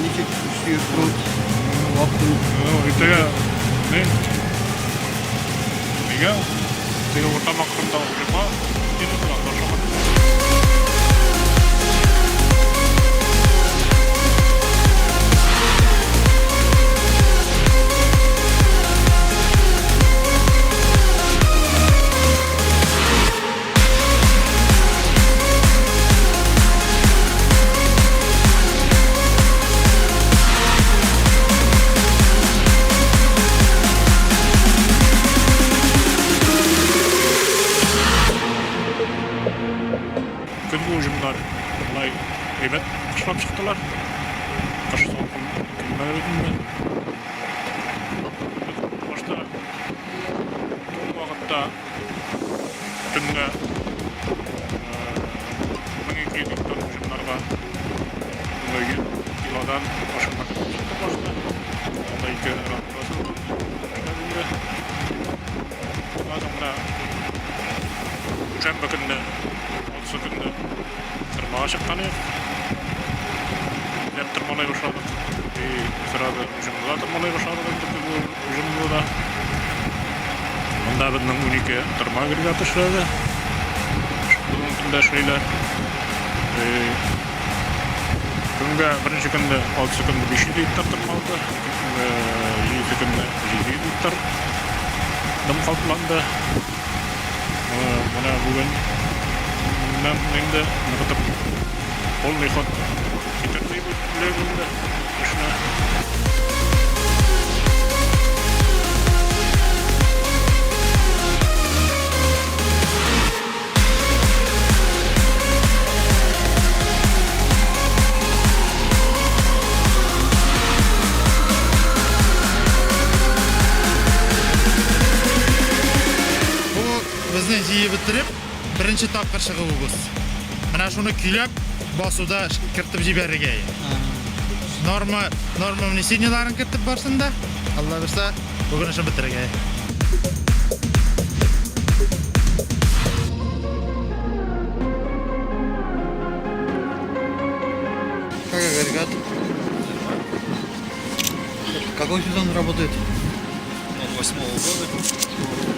ничек иштеп вакытын Итеге не? Неге? Теге ортамақырында ужима, дені тұрады, ошамады. Күнгі ұжымдар бұлай бейбет қышлап шықтылар. Қышлап күнгі өтінді. Қошта бұл уақытта түнгі 1200 гектар ұжымдарға килодан ашылмақ шықты қошта. Онда 2 рақырасы ұшта Адамда Жембі күнді, 30 күнді тұрмаға шыққаны еп тұрмалай башладық. Сұрады ұжымда тұрмалай башладық бұл ұжымда. Онда біздің 12 тұрма агрегаты шырады. Бүгін күнді шыйлар. Күнгі бірінші күнді 6 күнді 500 гектар тұрмалды. 7 күнді 700 гектар дым қалпыланды. Mana bugun menda nima qo'lli xot yetarli bo'lganda ishni Bizni жиі bitirib, birinchi topqir шығуыбыз. Mana shuni kuylab, bosuvda kiritib jibergan. Norma внесенияларын kiritib borsinda, Alloh bersa, bugun ishni bitirgan. как агрегат? Какой сезон работает? От 8-го года.